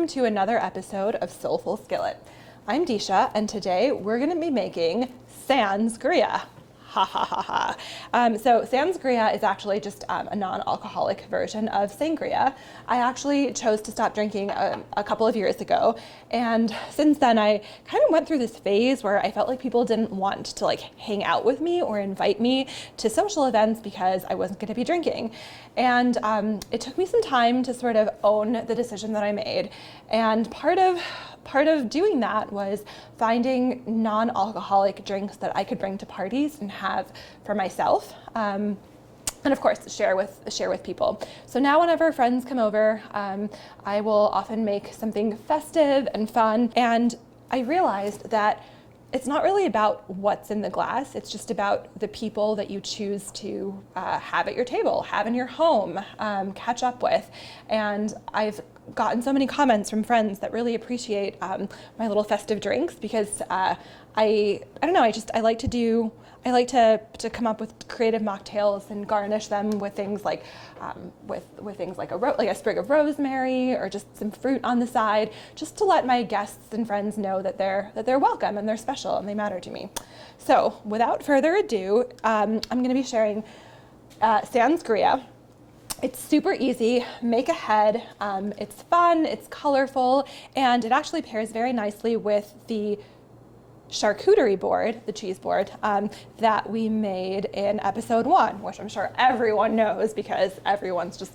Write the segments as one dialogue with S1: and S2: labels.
S1: to another episode of Soulful Skillet. I'm Disha, and today we're going to be making Sansgria. Ha ha ha ha. So Sansgria is actually just a non-alcoholic version of sangria. I actually chose to stop drinking a couple of years ago, and since then I kind of went through this phase where I felt like people didn't want to hang out with me or invite me to social events because I wasn't going to be drinking. And it took me some time to sort of own the decision that I made, and part of doing that was finding non-alcoholic drinks that I could bring to parties and have for myself, and of course share with people. So now whenever friends come over, I will often make something festive and fun, and I realized that it's not really about what's in the glass, it's just about the people that you choose to have at your table, have in your home, catch up with. And I've gotten so many comments from friends that really appreciate my little festive drinks, because I don't know, I like to come up with creative mocktails and garnish them with things like with things like a sprig of rosemary or just some fruit on the side, just to let my guests and friends know that they're welcome and they're special and they matter to me. So without further ado, I'm going to be sharing Sansgria. It's super easy, make ahead, it's fun, it's colorful, and it actually pairs very nicely with the charcuterie board, the cheese board, that we made in episode 1, which I'm sure everyone knows because everyone's just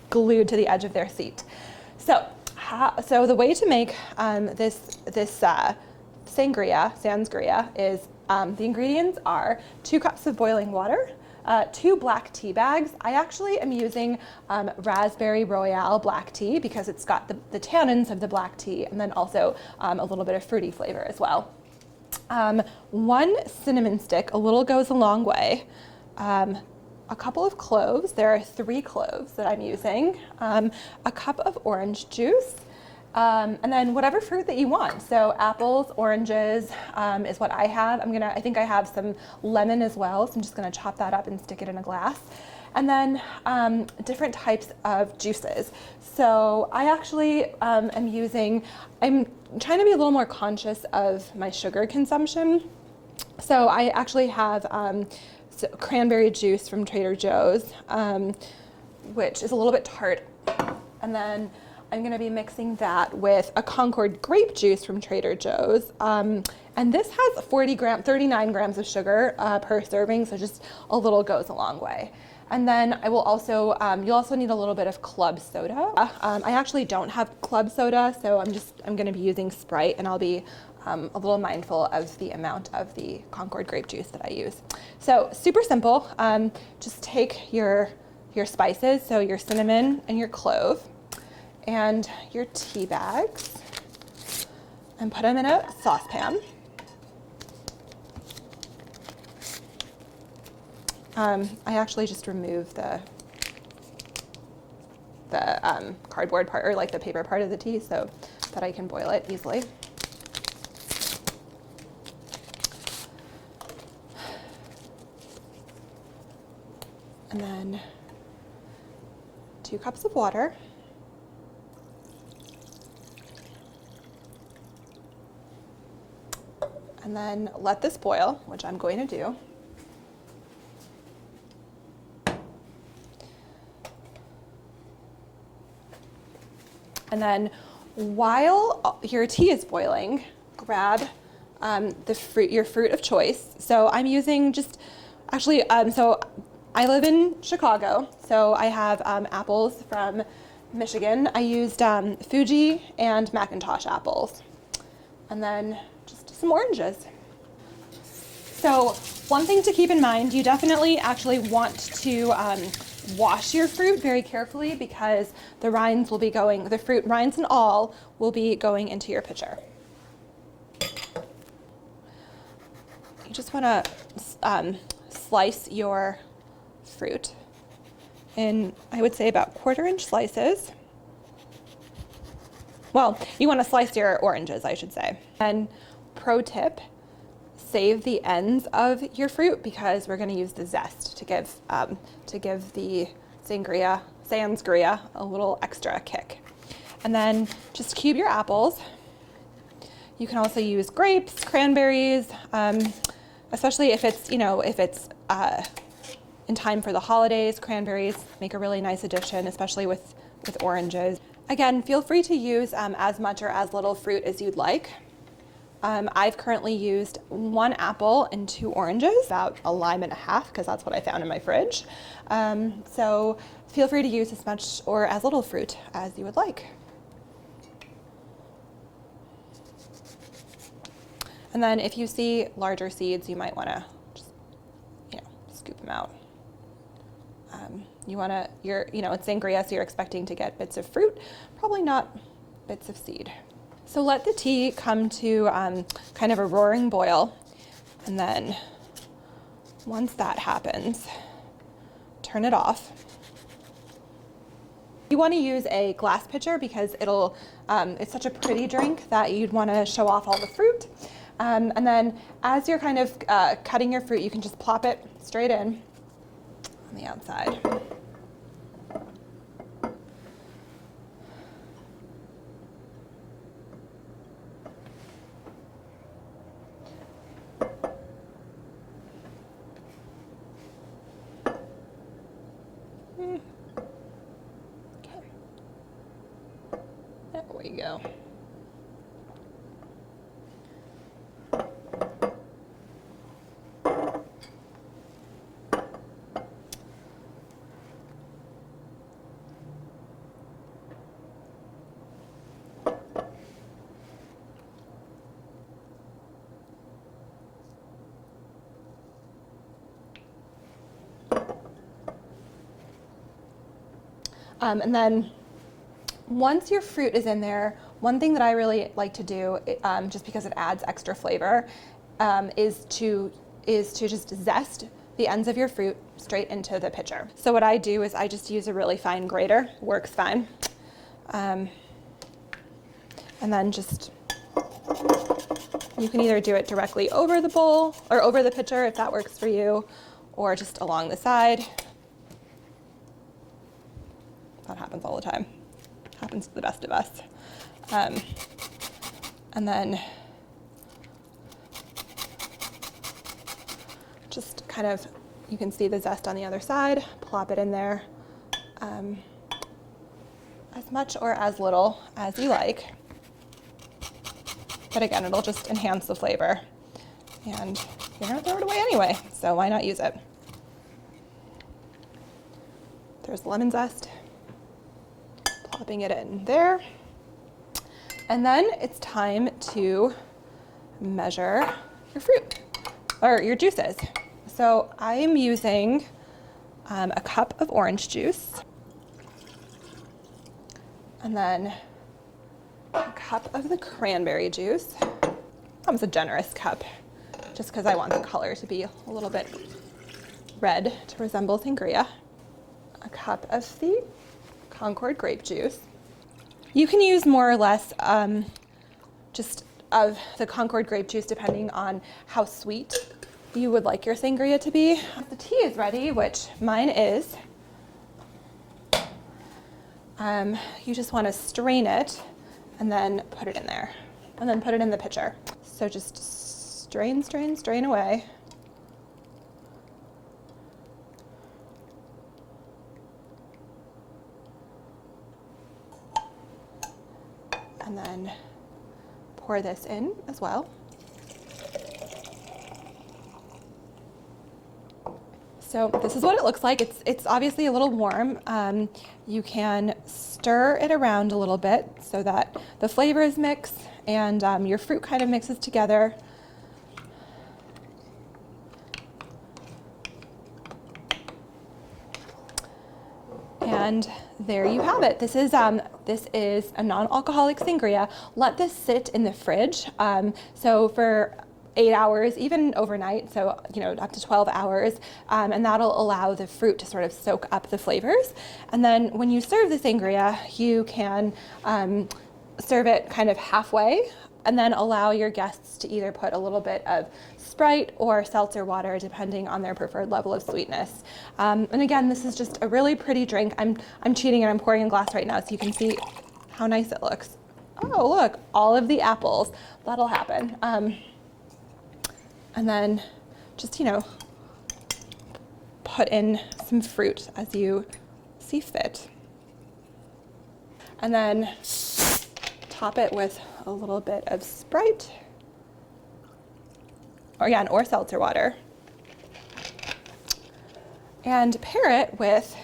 S1: glued to the edge of their seat. So the way to make this Sansgria is, the ingredients are 2 cups of boiling water, 2 black tea bags. I actually am using raspberry royale black tea because it's got the tannins of the black tea, and then also a little bit of fruity flavor as well. 1 cinnamon stick, a little goes a long way. A couple of cloves, there are 3 cloves that I'm using. A cup of orange juice. And then whatever fruit that you want. So apples, oranges is what I have. I think I have some lemon as well, so I'm just gonna chop that up and stick it in a glass. And then different types of juices. So I actually I'm trying to be a little more conscious of my sugar consumption. So I actually have cranberry juice from Trader Joe's, which is a little bit tart. And then I'm going to be mixing that with a Concord grape juice from Trader Joe's. And this has 39 grams of sugar per serving, so just a little goes a long way. And then I will also, you'll also need a little bit of club soda. I actually don't have club soda, so I'm going to be using Sprite, and I'll be a little mindful of the amount of the Concord grape juice that I use. So super simple. Just take your spices, so your cinnamon and your clove, and your tea bags, and put them in a saucepan. I actually just removed the cardboard part, or the paper part of the tea, so that I can boil it easily. And then 2 cups of water. And then let this boil, which I'm going to do. And then while your tea is boiling, grab your fruit of choice. So I'm using so I live in Chicago, so I have apples from Michigan. I used Fuji and Macintosh apples. And then just some oranges. So one thing to keep in mind, you definitely actually want to wash your fruit very carefully, because the fruit rinds and all will be going into your pitcher. You just want to slice your fruit in, I would say, about 1/4-inch slices. Well, you want to slice your oranges, I should say. And pro tip, save the ends of your fruit, because we're going to use the zest to give the Sansgria a little extra kick. And then just cube your apples. You can also use grapes, cranberries, especially if it's, if it's in time for the holidays. Cranberries make a really nice addition, especially with oranges. Again, feel free to use as much or as little fruit as you'd like. I've currently used 1 apple and 2 oranges, about a lime and a half, because that's what I found in my fridge. So feel free to use as much or as little fruit as you would like. And then if you see larger seeds, you might want to just, scoop them out. It's sangria, so you're expecting to get bits of fruit, probably not bits of seed. So let the tea come to kind of a roaring boil, and then once that happens, turn it off. You want to use a glass pitcher because it's such a pretty drink that you'd want to show off all the fruit. And then as you're kind of cutting your fruit, you can just plop it straight in on the outside. Okay. There we go. And then once your fruit is in there, one thing that I really like to do, just because it adds extra flavor, is to just zest the ends of your fruit straight into the pitcher. So what I do is I just use a really fine grater, works fine. And then you can either do it directly over the bowl or over the pitcher if that works for you, or just along the side. That happens all the time. Happens to the best of us. And then just kind of, you can see the zest on the other side, plop it in there, as much or as little as you like. But again, it'll just enhance the flavor. And you're gonna throw it away anyway, so why not use it? There's lemon zest. Plopping it in there. And then it's time to measure your fruit, or your juices. So I am using a cup of orange juice, and then a cup of the cranberry juice. That was a generous cup, just because I want the color to be a little bit red to resemble sangria. A cup of the Concord grape juice. You can use more or less just of the Concord grape juice depending on how sweet you would like your sangria to be. If the tea is ready, which mine is, you just want to strain it and then put it in there, and then put it in the pitcher. So just strain, strain, strain away. And then pour this in as well. So this is what it looks like. It's obviously a little warm. You can stir it around a little bit so that the flavors mix and your fruit kind of mixes together. And there you have it. This is a non-alcoholic sangria. Let this sit in the fridge. So for 8 hours, even overnight, so up to 12 hours, and that'll allow the fruit to sort of soak up the flavors. And then when you serve the sangria, you can serve it kind of halfway, and then allow your guests to either put a little bit of Sprite or seltzer water, depending on their preferred level of sweetness. And again, this is just a really pretty drink. I'm cheating and I'm pouring in glass right now so you can see how nice it looks. Oh, look, all of the apples. That'll happen. And then just, put in some fruit as you see fit. And then top it with a little bit of Sprite, or seltzer water. And pair it with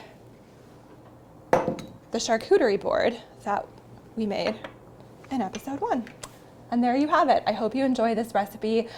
S1: the charcuterie board that we made in episode 1. And there you have it. I hope you enjoy this recipe.